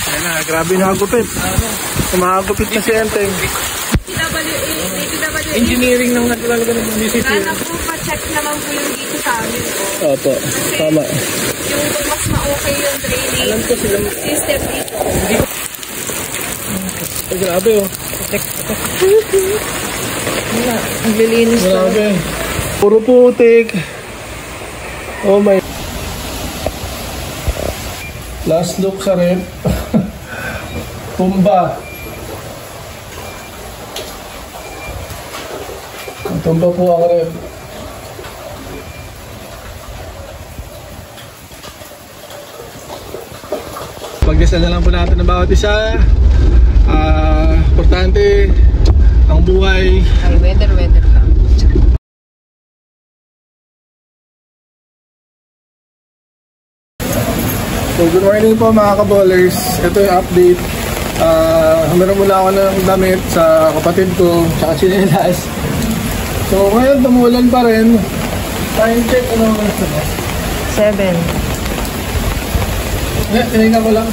Ayan na, grabe nakagupit. Kumagupit na si Enteng. Engineering ng naglalagay ng municipio. Sana po pa-check naman po yung dito sa amin. Opo, tama. Yung mas ma-okay yung drainage. Alam ko sila. System dito. Ay, grabe oh. Check. Ang lilinis na. Grabe. Puro putik. Oh my. Last look sa rep. Tumba. Tumba po ang rep. Pagdasal na lang po natin ng bawat isa. Importante ang buhay. Ay, weather lang. So good morning po mga ka-ballers. Ito yung update. Meron mula ako ng damit sa kapatid ko tsaka chinelas. So ngayon tumulan pa rin. Time check ano oras na? 7. Tinignan ko lang.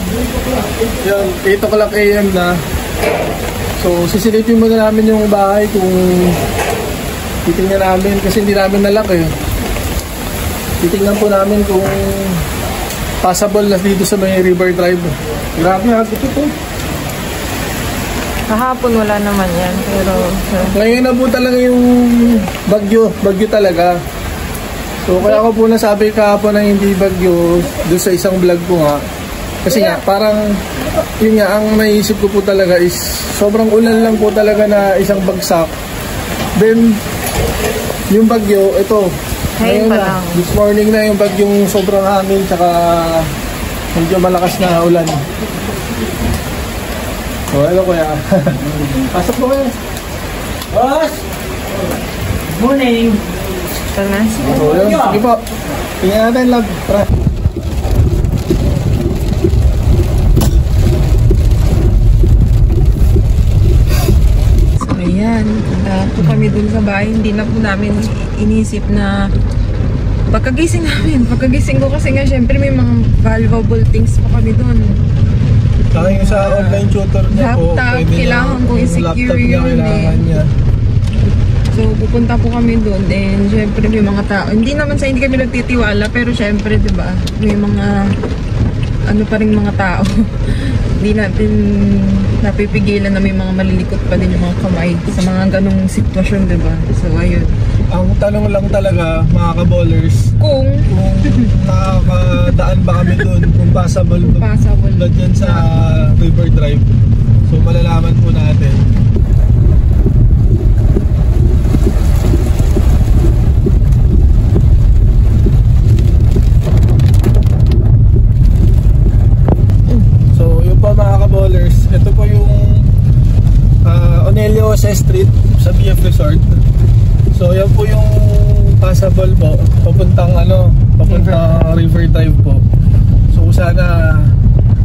Yan, 8 o'clock AM na. So sisilipin muna namin yung bahay kung titingnan namin kasi hindi namin nalaki. Titingnan po namin kung possible na dito sa may River Drive. Grabe ha, ito po. Kahapon wala naman yan, pero ngayon na po talaga yung bagyo talaga. So kaya ako po nasabi kahapon na hindi bagyo doon sa isang vlog ko nga. Kasi nga parang yun nga ang naisip ko po talaga is sobrang ulan lang po talaga na isang bagsak. Then yung bagyo, ito ngayon pa lang. This morning na yung bagyong sobrang hangin tsaka medyo malakas na ulan. So hello kuya. Pasok po kayo. Boss! Morning! ito na. So yun, sige po. Tingnan natin love. Tara. So ayan, punta po kami dun sa bahay. Hindi na po namin inisip na pagkagising ko kasi nga syempre may mga valuable things pa kami dun. Saka yung sa online tutor niya po, laptop, kailangan ko i-secure yun eh. So pupunta po kami doon, then syempre may mga tao, hindi naman sa hindi kami nagtitiwala, pero syempre diba, may mga ano pa rin mga tao. Hindi natin napipigilan na may mga malilikot pa din yung mga kamay sa mga ganong sitwasyon, diba? So ayun. Ang tanong lang talaga mga ka-ballers, Kung nakakadaan ba kami doon, kung possible ba dyan sa River Drive. So malalaman po natin. So yun po mga ka-ballers, ito po yung Onelio Street sa BF Resort. So yan po yung possible po papuntang River Drive po. So sana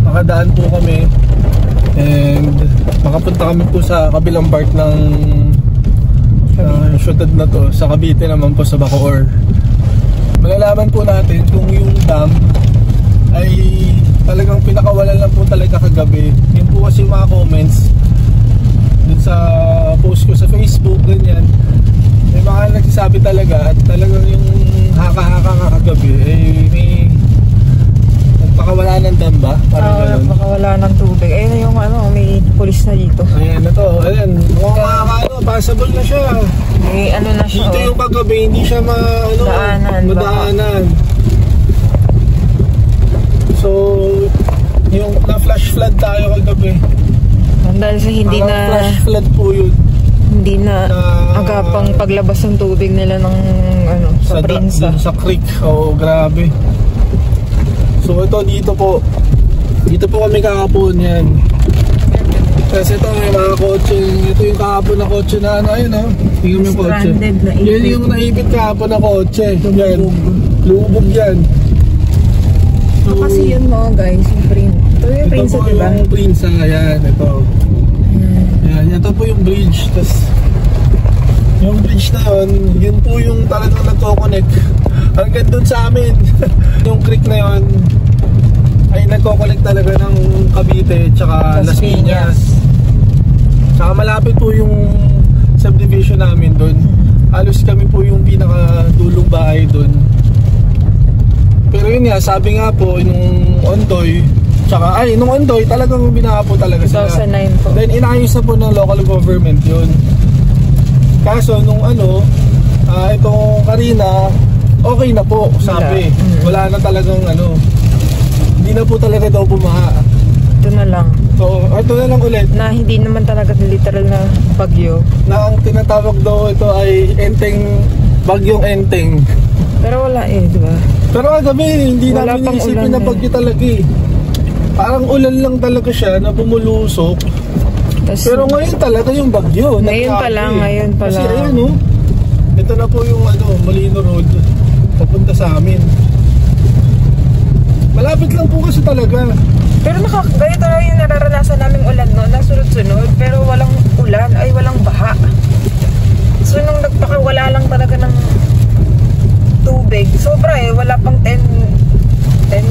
makadaan po kami and makapunta kami po sa kabilang part ng syudad na to, sa Cavite naman po sa Bacoor. Malalaman po natin kung yung dam ay talagang pinakawalan lang po talaga kagabi. Yun po kasi yung mga comments dun sa post ko sa Facebook, ganyan. May mga nagsasabi talaga at talagang yung haka-haka kagabi may pakawala ng dam ba? Pakawala ng tubig. Ayun yung may pulis na dito. Ayan na to. Ayan. Mukhang possible na siya. May na siya. Dito yung kagabi, hindi siya madaanan. So, yung na-flash flood tayo kagabi. Dahil sa hindi na flash flood po yun. Hindi na agapang paglabas ng tubig nila ng sa Prinsa. Sa creek. Oo, grabe. So ito dito po kami kahapon yan. Kasi ito may mga kotse. Ito yung kahapon na kotse na ayun o. Tingnan yung kotse. Yan yung naipit kahapon na kotse. Yan. Lubog yan. So, kasi yun mo guys, yung Prinsa. Ito yung Prinsa, diba? Ito po yung Prinsa. Yan, ito. Yan, ito po yung bridge. Tapos yung bridge na yun po yung talagang nagko-connect hanggang dun sa amin. Yung creek na yun, ay nagko-connect talaga ng Cavite tsaka Las Piñas. Tsaka malapit po yung subdivision namin doon. Halos kami po yung pinakadulong bahay doon. Pero yun nga, sabi nga po nung Ondoy, tsaka nung Ondoy talagang binaha po talaga sila. 2009 po. Then inayos na po ng local government yun. Kaso nung itong Karina, okay na po, sabi. Wala na talagang hindi na po talaga daw bumaha. Ito na lang. So, ito na lang ulit. Na hindi naman talaga literal na bagyo. Na ang tinatawag daw ito ay bagyong Enteng. Pero wala di ba? Pero kagabi, hindi wala namin iisipin na bagyo talaga Parang ulan lang talaga siya na bumulusok. Pero ngayon talaga yung bagyo. Ngayon pa lang. Kasi ayan ito na po yung Molino Road papunta sa amin. Malapit lang po kasi talaga. Pero ganito na yung nararanasan naming ulan na sunod-sunod. Pero walang ulan, walang baha. So nung nagpakawala lang talaga ng tubig, sobra wala pang 10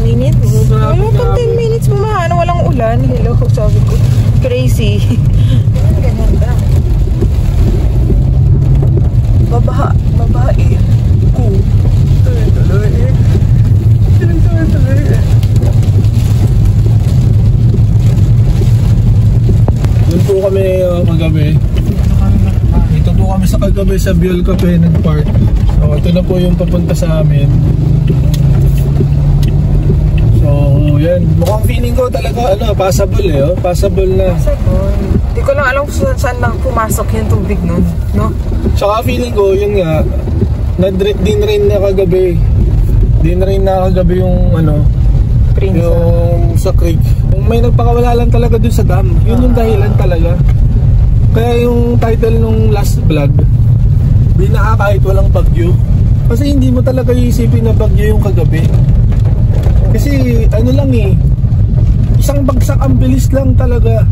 minutes. Wala pang 10 minutes bumaha na walang ulan. Hello, sabi ko, crazy. Ganyan lang. Babaha cool. Tuloy. Doon po kami kagabi. Dito po kami sa kagabi sa Biol Cafe nag-park. So ito na po yung papunta sa amin. So yan, mukhang feeling ko talaga passable passable na. Passable. Hindi ko lang alam kung saan lang pumasok yung tubig nun, no? Saka feeling ko yun nga, din-rain na kagabi. Din-rain na kagabi yung yung sa creek. May nagpakawala lang talaga dun sa dam. Yun yung dahilan talaga. Kaya yung title nung last vlog, binaha kahit walang bagyo. Kasi hindi mo talaga iisipin na bagyo yung kagabi. Kasi lang isang bagsak ang bilis lang talaga.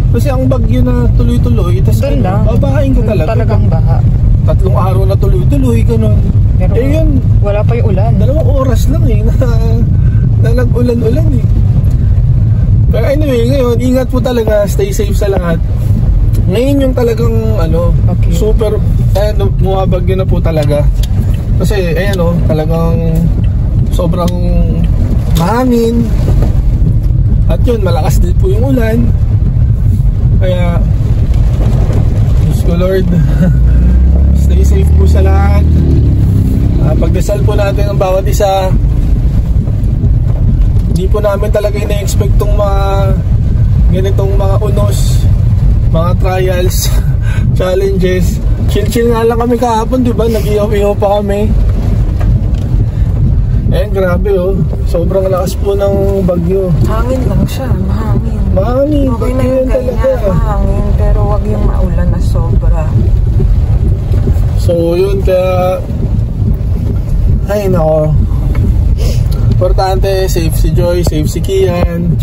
Kasi ang bagyo na tuloy-tuloy, tapos babahain ka talaga. Talagang baha. 3 araw na tuloy-tuloy ka nun. Pero yun, wala pa yung ulan. 2 oras lang na nag-ulan-ulan Pero anyway, ngayon, ingat po talaga, stay safe sa lahat. Ngayon yung talagang okay. Super, bumabagyo na po talaga. Kasi talagang sobrang mahangin. At yun, malakas din po yung ulan. Kaya Diyos ko Lord, stay safe po sa lahat. Pagdasal po natin ang bawat isa. Hindi po namin talaga ina-expect tong ganitong mga unos, mga trials, challenges. Chill-chill nga lang kami kahapon, diba? Nag-ihaw-ihaw pa kami. Grabe sobrang lakas po ng bagyo. Hangin lang siya, mahangin. Mahangin, okay bagyo yun talaga. Mahangin, pero wag yung maulan na sobra. So yun, kaya nako, importante, safe si Joy, safe si Kian,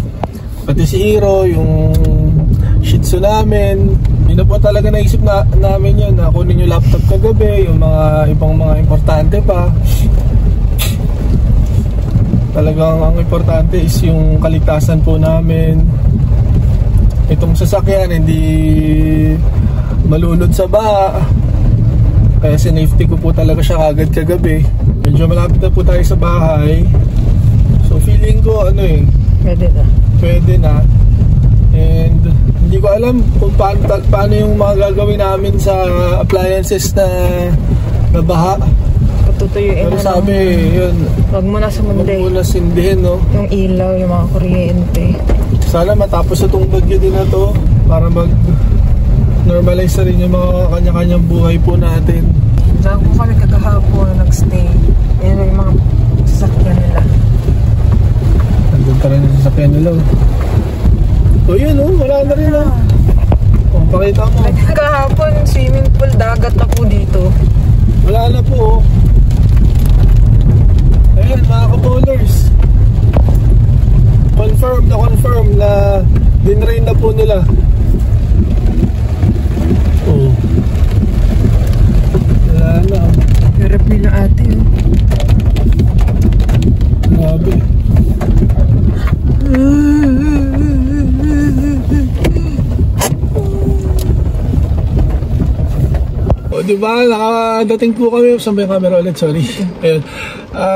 pati si Hiro, yung Shih Tzu namin. Yun na po talaga naisip namin yun, na kunin yung laptop kagabi, yung mga ibang mga importante pa. Talagang ang importante is yung kaligtasan po namin. Itong sasakyan hindi malunod sa baha. Kaya sinafety ko po talaga siya kagad kagabi. Medyo malapit na po tayo sa bahay. So feeling ko pwede na. And hindi ko alam kung paano yung mga gagawin namin sa appliances na baha. Tutuyuin pero sabi yun, wag mo na sumunday, wag mo na sindihin yung ilaw, yung mga kuryente. Sana matapos itong bagyo din na to para mag normalize na rin yung mga kanya-kanyang buhay po natin. Diyan po kami kagahapon nagstay. Yan yung mga sasakyan nila. Nandun pa rin yung sasakyan nila. Yun wala na rin pakita mo. Kagahapon swimming pool, dagat na po dito. Wala na po Ayan mga ka-bowlers, confirm na dinrain na po nila. Wala na. Hirap nila ate Grabe. diba? Nakadating po kami. Saan ba yung camera ulit? Sorry. Ayun.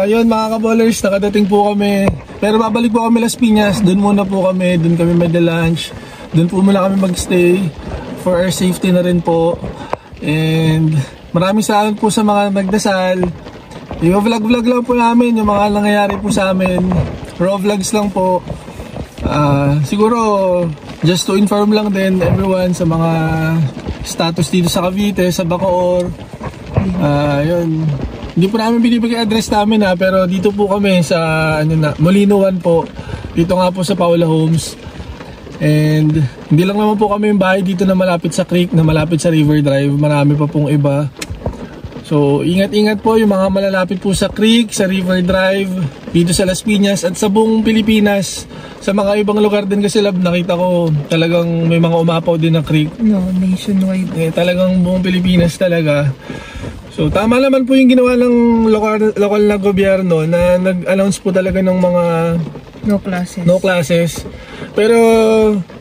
Yun, mga kaballers, nakadating po kami. Pero babalik po kami Las Piñas. Doon muna po kami. Doon kami mag-lunch. Doon po muna kami magstay. For our safety na rin po. And maraming salamat po sa mga nagdasal. Yung vlog lang po namin. Yung mga nangyayari po sa amin. Raw vlogs lang po. Siguro just to inform lang din everyone sa mga status dito sa Cavite, sa Bacoor. Yun. Hindi po namin binibigay address namin pero dito po kami sa Molino 1 po. Dito nga po sa Paula Homes. And hindi lang naman po kami yung bahay dito na malapit sa creek, na malapit sa River Drive. Marami pa pong iba. So ingat-ingat po yung mga malalapit po sa creek, sa River Drive, dito sa Las Piñas at sa buong Pilipinas. Sa mga ibang lugar din kasi nakita ko talagang may mga umapaw din ng creek. No, nationwide. Talagang buong Pilipinas talaga. So tama naman po yung ginawa ng lokal na gobyerno na nag-announce po talaga ng mga no classes. Pero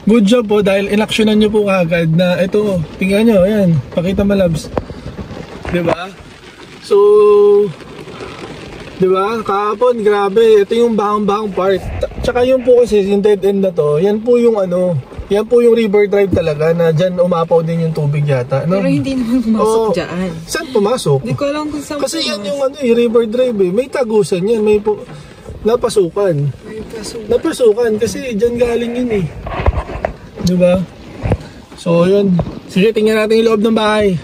good job po dahil inaksyonan nyo po kagad na ito, tingnan nyo, ayan, pakita malabs. Diba? So, diba? Kahapon, grabe. Ito yung bahang-bahang part. Tsaka yun po kasi, yung dead end na to, yan po yung yan po yung River Drive talaga na dyan umapaw din yung tubig yata. No? Pero hindi naman pumasok dyan. Saan pumasok? Hindi ko alam kung saan. Kasi yan yung River Drive eh. May tagusan yan. May napasukan. Napasukan kasi dyan galing yun eh. Diba? So, yun. Sige, tingnan natin yung loob ng bahay.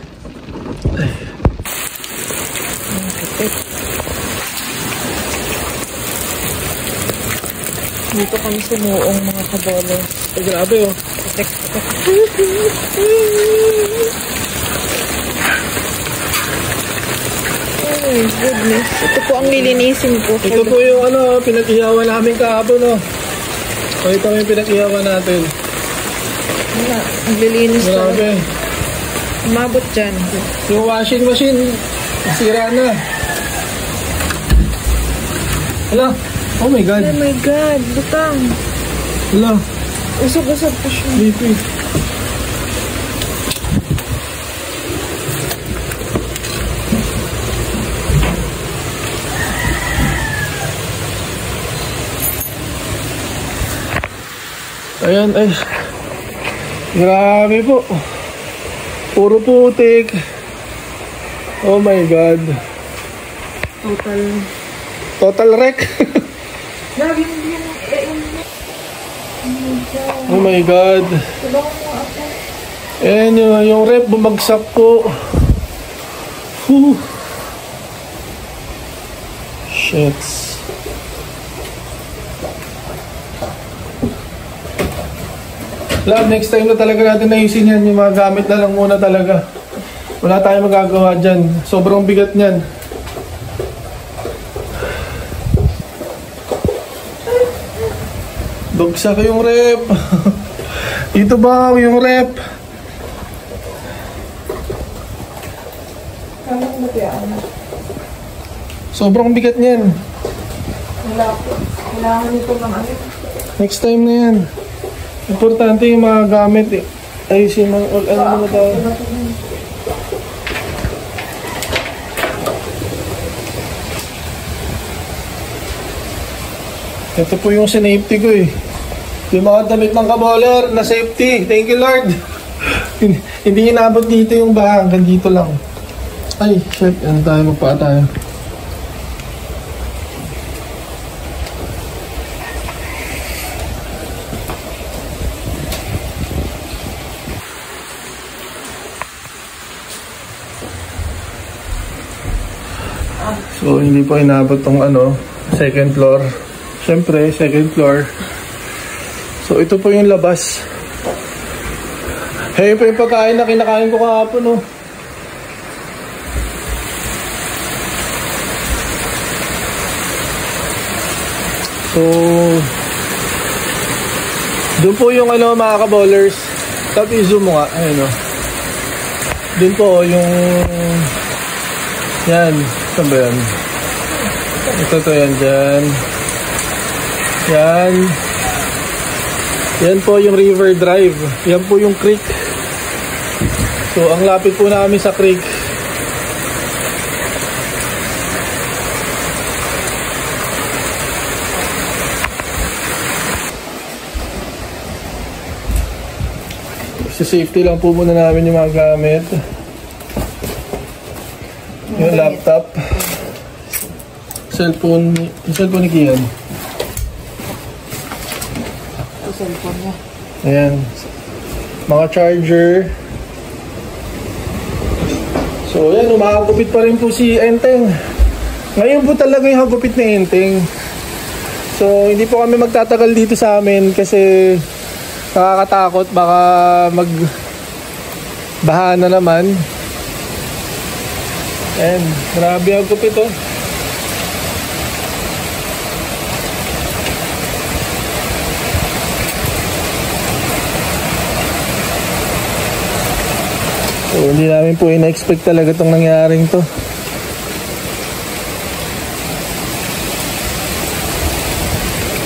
Dito kami sumuong mga kabolos. Grabe oh. Oh my goodness. Ito po ang lilinisin ko. Ito po yung pinag-ihawan namin kahapon oh. So ito yung pinag-ihawan natin. Wala. Ang lilinis ko. Grabe. Umabot dyan. Yung washing machine, sira na. Hala. Oh my God. Oh my God. Butang. Hala. Usap-usap po siya. Lipi. Ayan, ay. Grabe po. Puro putik. Oh my God. Total wreck. Oh my God. Ayan yung rep bumagsak po. Whew. Shits. Love, next time na talaga natin naisin yan. Yung mga gamit na lang muna talaga. Wala tayong magagawa dyan. Sobrang bigat niyan. Bagsak yung rep. Dito ba yung rep? Sobrang bigat niyan. Kailangan nito ng Next time na yan. Importante yung mga gamit eh. Ayusin mo, naman tayo. Ito po yung sinafety ko eh. Yung mga damit ng kaboler na safety. Thank you Lord. Hindi inabot dito yung baha. Hanggang dito lang. Ay, shit. Ano tayo? Magpaa tayo. So, hindi po inabot tong second floor. Siyempre, second floor. So, ito po yung labas. Hey, pa yung pagkain na kinakain ko kahapon, oh. So, doon po yung mga kaballers. Tapos i-zoom mo nga. Ayun, oh. Doon po yung yan. Saan ba yan? Ito to yan dyan. Yan. Yan po yung River Drive. Yan po yung creek. So, ang lapit po namin sa creek. Sa safety lang po muna namin yung mga gamit. Yung laptop. Cellphone. Yung cellphone ni Kian. Yung cellphone niya. Ayan. Mga charger. So, ayan. Umakagupit pa rin po si Enteng. Ngayon po talaga yung hagupit ni Enteng. So, hindi po kami magtatagal dito sa amin kasi nakakatakot. Baka magbaha na naman. And grabe ang hagupit oh. So, hindi namin po ina-expect talaga itong nangyaring to.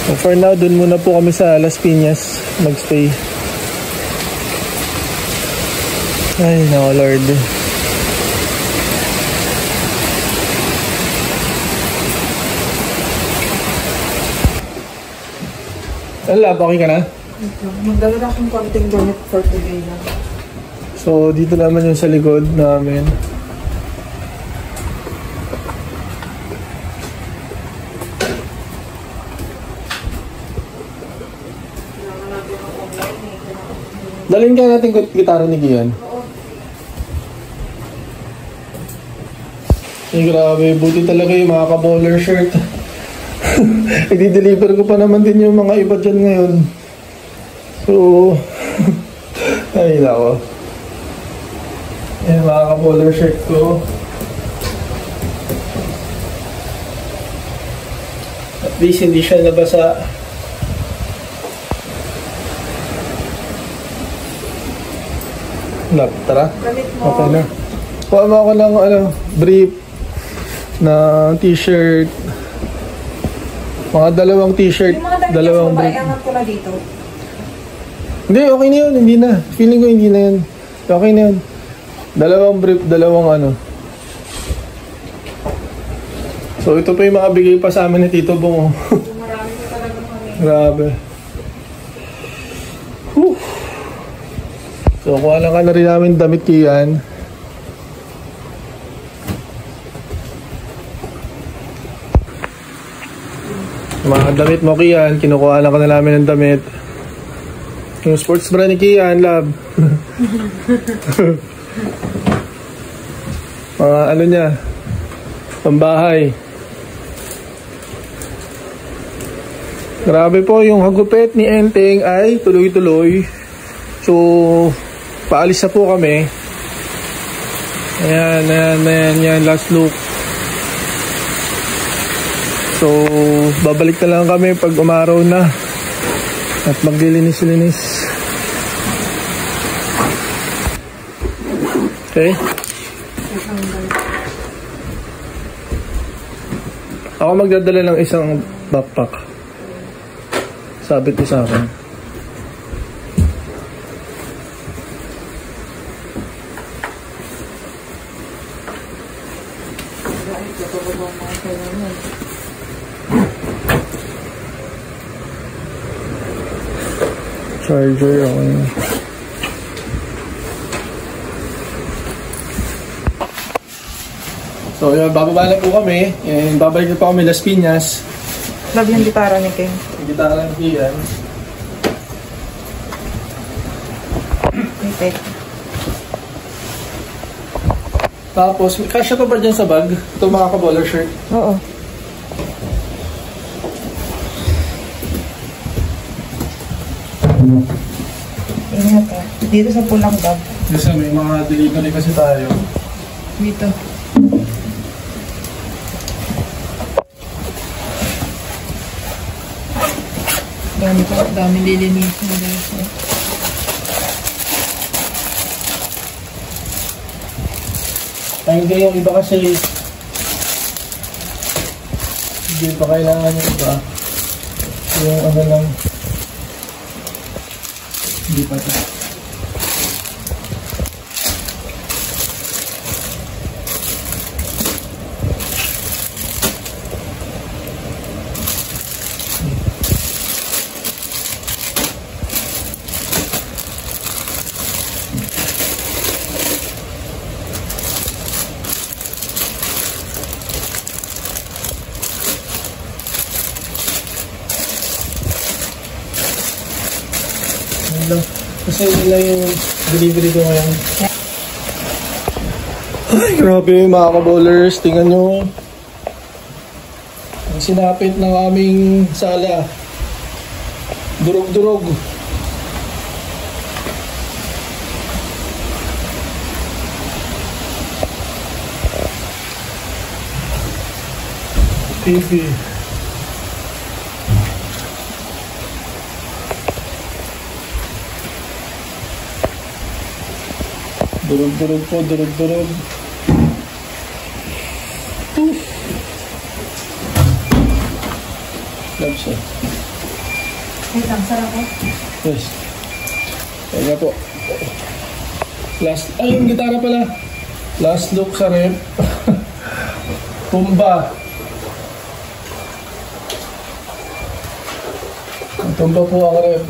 So for now, dun muna po kami sa Las Piñas magstay. Ay, no, Lord. Ala, okay ka na? Magdala akong konting gamit for today lang. So, dito naman yung sa likod namin. Dalhin ka natin gitara ni Kian. Ay, grabe. Buti talaga yung mga ka-bowler shirt. I-deliver ko pa naman din yung mga iba dyan ngayon. So, ay, nako. Ayan, mga ka-bowler shirt ko. At least hindi siya nabasa. Tara. Okay na. Kuha mo ako ng brief na t-shirt. Mga dalawang t-shirt. Dalawang brief. Angat ko na dito. Hindi, okay na yun. Hindi na. Feeling ko hindi na yun. Okay na yun. Dalawang brief, dalawang ano. So, ito pa yung mga bigay pa sa amin ni Tito Bong. Marami ko talaga kami. Grabe. Whew. So, kuha lang ka na rin namin damit Kian. Mga damit mo Kian, kinukuha lang ka na namin ng damit. Yung sports bra ni Kian, love. Mga ano niya, pambahay. Grabe po, yung hagupit ni Enteng ay tuloy-tuloy. So, paalis na po kami. Ayan, last look. So, babalik na lang kami pag umaraw na. At maglilinis-linis. Okay? Ako magdadala ng isang backpack. Sabit ko sa akin. Charger, okay. So, yun, bababa na po kami. And babalik na po kami Las Piñas. Love yung gitara ni Ken. Yung gitara ni Kian. Okay. Tapos, kasya pa ba dyan sa bag? Ito mga ka-bowler shirt. Oo. Ingat ka. Dito sa pulang bag. Kasi may mga delivery kasi tayo. Dito. Dami lilinisin na guys. Ay, hindi yung iba kasi hindi pa kailangan yung iba. Yung ano lang. Hindi pa ito. no? Kasi nila yung delivery ko ngayon. Ay, grabe mga ka-bowlers. Tingnan nyo. Ang sinapit ng aming sala. Durog-durog. TV. Durog-durog po, durog-durog. Love siya. Wait lang, sarap ko. Yes. Kaya po. Last, ay yung gitara pala. Last look sa rep. Tumba. Tumba po ang rep.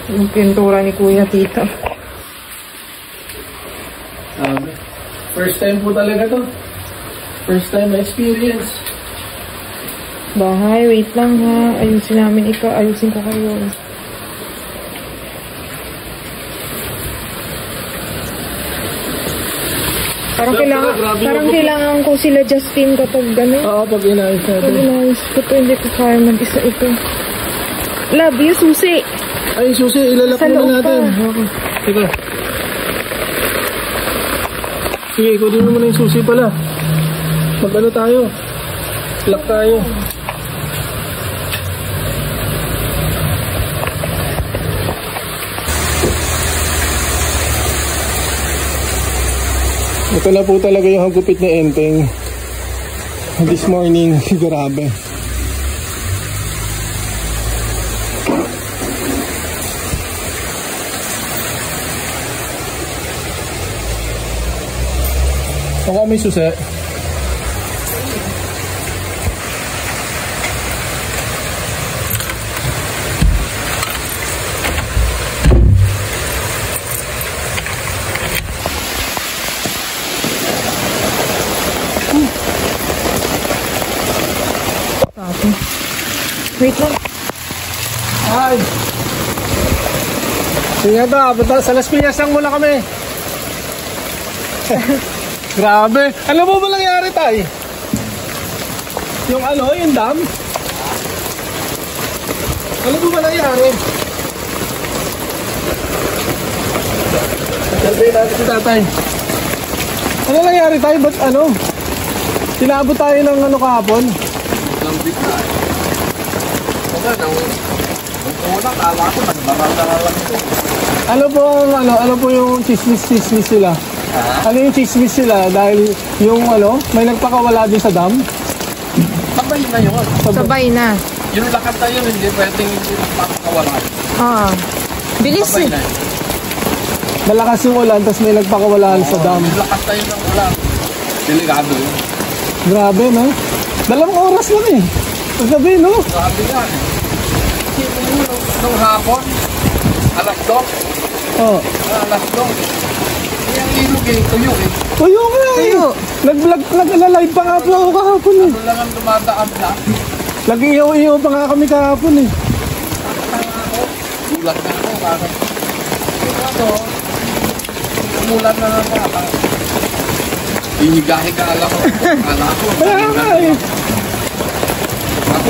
Yung pintura ni Kuya Tito. First time po talaga to. First time experience. Bahay, wait lang ha. Ayusin namin ikaw. Ayusin ko kayo. Parang kailangan ko sila Justin kapag gano'n. Oo, pag inayos natin. Pag inayos ko to, hindi ko kaya mag-isa ito. Love you, susi. Ay, susi, ilalak muna natin. Okay. Sige. Sige, ikutin mo muna yung susi pala. Mag-ano tayo? Lock tayo. Ito na po talaga yung hagupit na enteng. This morning, grabe. Baka may susi. Wait lang. Ay! Sige ta, sa Las Piñas lang muna kami. Grabe. Ano mo ba nangyari tayo? Yung ano, yung dam? Ano mo ba nangyari? Sabihin natin si tatay. Ano nangyari tayo? Ba't ano? Tinabot tayo ng ano kahapon? Lambit na eh. Kaya nang una, kala ko nagbaral lang ito. Ano po ang ano po yung chismis sila? Ano yung chismis sila dahil yung ano, may nagpakawala din sa dam? Sabay na yun. Sabay na. Yung lakad na yun, hindi pwedeng hindi nagpapakawala. Bilis Sabay eh. na. Malakas yung ulan, tapos may nagpakawalaan sa dam. Yung lakas na yun ng ulan. Delikado yun. Grabe, no? 2 oras lang eh. Paggabi, no? Grabe yan. Kasi nung hapon, alas 2. Oh. Alas 2. Yung ilog eh, tuyo eh. Tuyo nga eh. Nag-vlog, nag-live pa nga po ako kahapon eh. Ano lang ang dumadaan na. Nag-iyaw-iyaw pa nga kami kahapon eh. Ulan na ako, bakit? Ito, umulan na naman. Hihiga-higa lang ako. Kala ko. Kaya nga eh. Ako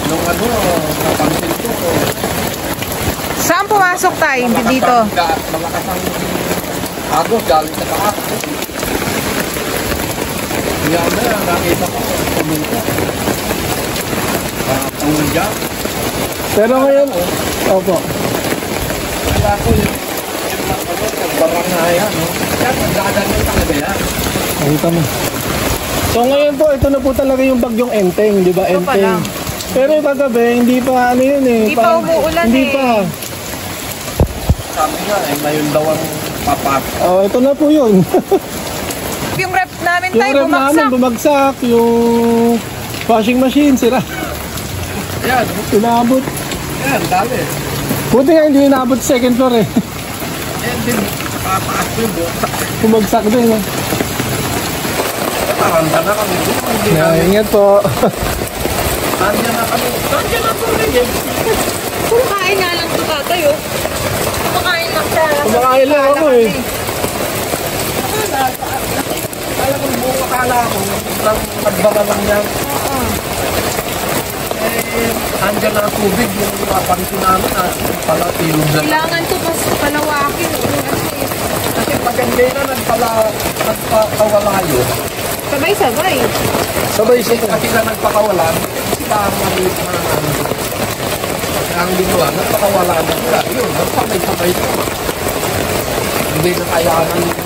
nung ano, napansin ko. Saan pumasok tayo? Hindi dito. Malakas ang agos galing sa taas. Kaya na, nakita ko. Pumunta. Pangulya. Pero ngayon, opo. Kaya ko yung barangay, no? Kaya pagdagan yung talaga yan. Nakita mo. So ngayon po, ito na po talaga yung bagyong Enteng, di ba? Ito pa Enteng. lang. Pero kagabi, hindi pa ano yun eh. Hindi pa umuulan hindi eh. pa. Sabi nga, ngayon daw ang papasok. Oh, ito na po yun. Yung rep namin Yung tayo ref namin bumagsak. bumagsak. Yung washing machine, sira. Yan, Inabot. yan, dali. Buti nga hindi inabot second floor eh. Eh, din, pataas ko yung buksak. Bumagsak din eh. Paranda na kami. Ingat po. Nandiyan na kami. Nandiyan na po rin eh. Kumakain nga lang ito tatay oh. Kumakain lang siya. Kumakain lang ako eh. Alam mo, buong akala ko, nagbara lang yan. Andyan na ang tubig, yung napansin namin na pala ilog lang. Kailangan ito mas palawakin. Kasi pag hindi na nagpakawala yun. Sabay-sabay. Sabay-sabay. Kasi na nagpakawala, sila ang maliit na ang ginawa, nagpakawala na sila. Yun, nagpakawala ito. Hindi na kayaan ang dito.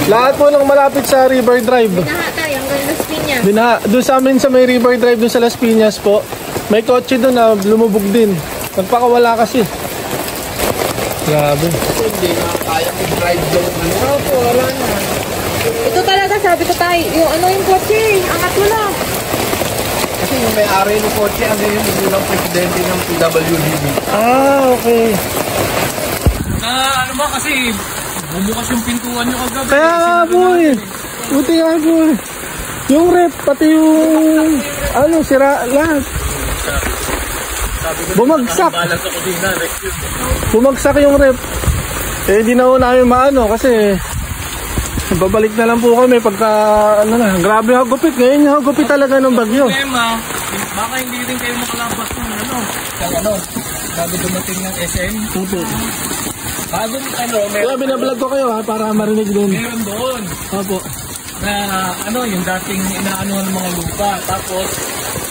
Lahat po ng malapit sa River Drive. Binaha tayo hanggang Las Piñas. Binaha. Doon sa amin sa may River Drive, doon sa Las Piñas po. May kotse doon na lumubog din. Nagpakawala kasi. Grabe. Kasi hindi na kaya mag-drive doon. Opo, wala na. Ito talaga sabi ko tayo, yung ano yung kotse, angat mo na. Kasi yung may-ari ng kotse, ano yung unang presidente ng PWD. Ah, okay. Ano ba kasi bumukas yung pintuan nyo kagabi. Kaya nga po eh. Buti nga po eh. Yung rep, pati yung ano, sira lahat. Bumagsak. Balag sa kusina, rescue. Bumagsak yung rep. Eh, hindi na ho namin maano kasi babalik na lang po kami pagka ano na. Grabe yung hagupit. Ngayon yung hagupit talaga ng bagyo. Problema, baka hindi rin kayo makalabas ng ano. Ano, bago dumating ng SM. Opo. Bago ano, Kaya binablog ko kayo ha, para marinig din. meron doon Opo. na ano, yung dating inaano ng mga lupa. Tapos,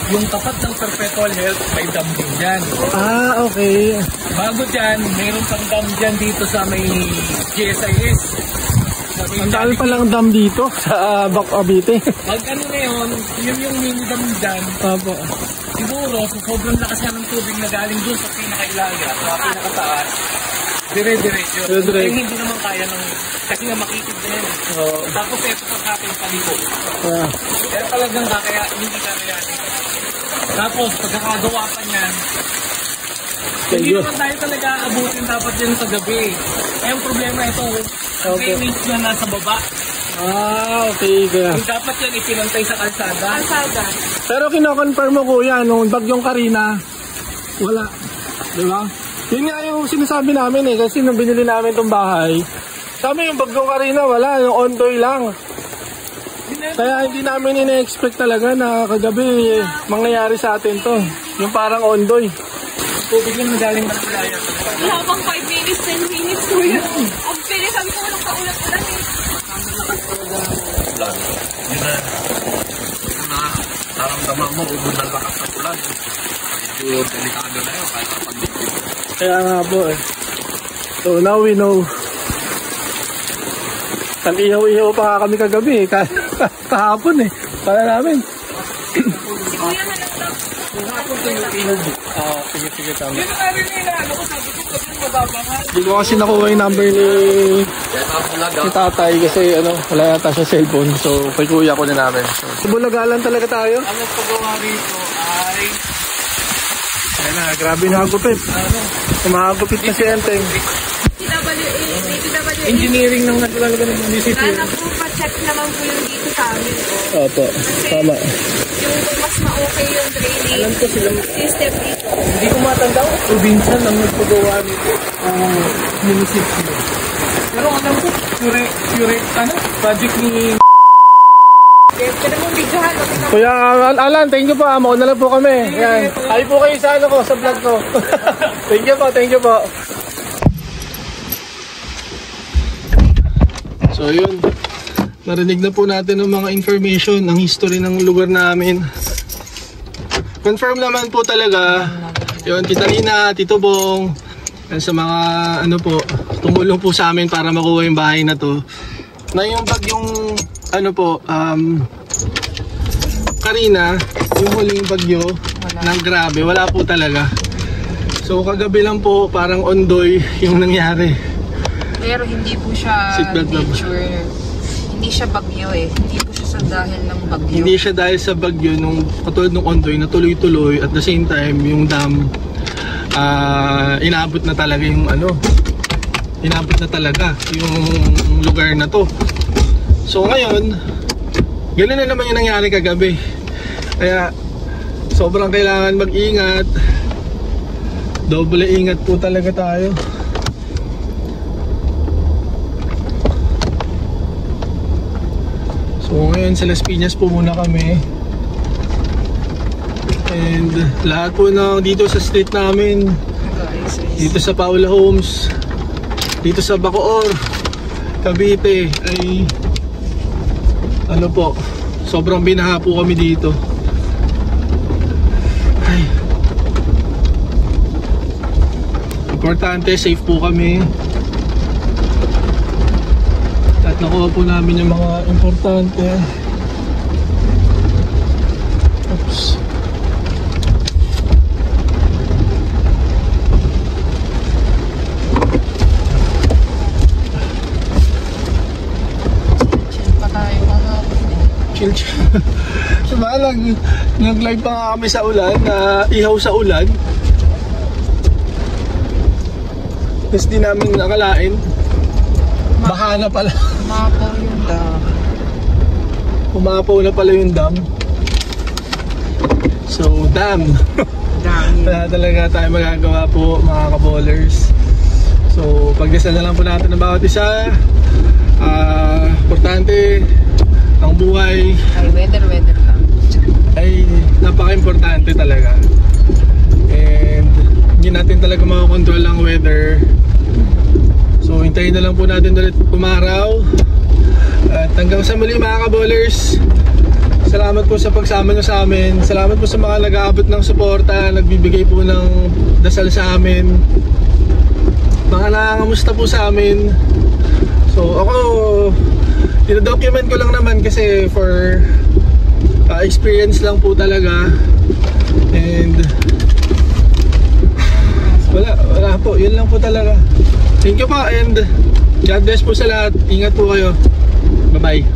yung tapat ng Perpetual Health, may dam din dyan. Ah, okay. Bago dyan, meron pang dam dyan dito sa may GSIS. Sa may Ang dami palang dam dito sa Cavite. Pag ano na yun yung mini dam dyan, Opo. siguro, sa sobrang lakas na ng tubig na galing doon sa pinakailaga, sa pinakataas, dire-diretso. Dire-diretso. Eh, hindi naman kaya ng, kasi nga makikip na yun. Oo. Tapos ito pa sa ating paliko. Ah. Kaya talagang kakaya, hindi kakayanin. Tapos, pagkakagawa pa niyan, hindi Thank you. naman tayo talaga abutin dapat yan sa gabi. Eh, ang problema ito, ang Okay. drainage na nasa baba. Ah, okay. Kaya. Yung dapat yan ipinantay sa kalsada. Kalsada. Pero kino-confirm mo kuya, nung bagyong Karina, wala. Di ba? Yun nga yung sinasabi namin eh, kasi nung binili namin tong bahay, sabi yung bagyong Karina, wala, yung ondoy lang. Kaya hindi namin ina-expect talaga na kagabi mangyayari sa atin to. Yung parang ondoy. Tubig yung nagaling ng ilaya. Habang 5 minutes, 10 minutes ko yun. Ang bilis, sabi ko walang paulat-ulat eh. Ulan. Yun na naramdaman mo, ubod ng lakas ng ulan. Medyo delikado na yun, kahit kapag dito. Kaya nga po eh. So now we know. Nag-ihaw-ihaw pa kami kagabi eh. Kahapon eh. Para namin. Kuya, hanap lang. Sige, tama. Yun ang namin nila, ano ko sabi ko, pag yung mababangal. Hindi ko kasi nakuha yung number ni tatay kasi ano, wala yata siya cellphone. So, kay kuya ko na namin. So, bulagalan talaga tayo. Ang nagpagawa rito ay, Ayan na, grabe na hagupit. Kumahagupit na si Enteng. DPWA. engineering ng naglalagay ng munisipyo. Sana po pa-check naman po yung dito sa amin. Opo, tama. Yung mas ma-okay yung drainage. Alam ko sila, System dito. hindi ko matanda kung probinsya ng nagpagawa nito o munisipyo. Pero alam ko, project ni Pwede mong videohan. Kuya Alan, thank you po. Mauna lang po kami. Ayan. Ay po kayo sa ano ko, sa vlog ko. Thank you po, thank you po. So yun, narinig na po natin ng mga information, ng history ng lugar namin. Confirm naman po talaga, yun, Tita Lina, Tito Bong, yan sa mga ano po, tumulong po sa amin para makuha yung bahay na to. Na yung bagyong ano po, Karina, yung huling bagyo ng grabe, wala po talaga. So kagabi lang po, parang ondoy yung nangyari. Pero hindi po siya Seatbelt lang. nature. Hindi siya bagyo eh. Hindi po siya sa dahil ng bagyo. Hindi siya dahil sa bagyo nung katulad ng ondoy na tuloy-tuloy at the same time yung dam inaabot na talaga yung inaabot na talaga yung lugar na to. So ngayon, ganun na naman yung nangyari kagabi. Kaya sobrang kailangan mag-ingat. Doble ingat po talaga tayo. So ngayon sa Las Piñas po muna kami. And lahat po na dito sa street namin, dito sa Paula Homes, dito sa Bacoor, Cavite, ay ano po, sobrang binaha po kami dito. Ay, importante, safe po kami. At nakuha po namin yung mga importante. Oops. Chill. Diba, nag-live pa nga kami sa ulan, ihaw sa ulan. Tapos di namin nakalain, baha na pala. Umapaw yung dam. Umapaw na pala yung dam. So, dam. Wala talaga tayo magagawa po, mga ka-ballers. So, pagdasal na lang po natin ng bawat isa. Importante, ang buhay Ay, weather lang. ay napaka-importante talaga. And hindi natin talaga makakontrol ang weather. So hintayin na lang po natin ulit umaraw. At hanggang sa muli, mga ka-ballers, salamat po sa pagsama nyo sa amin. Salamat po sa mga nag-aabot ng suporta, nagbibigay po ng dasal sa amin, mga nangangamusta po sa amin. So ako, dinodocument ko lang naman kasi for experience lang po talaga. And wala po, yun lang po talaga. Thank you po and God bless po sa lahat. Ingat po kayo. Bye bye.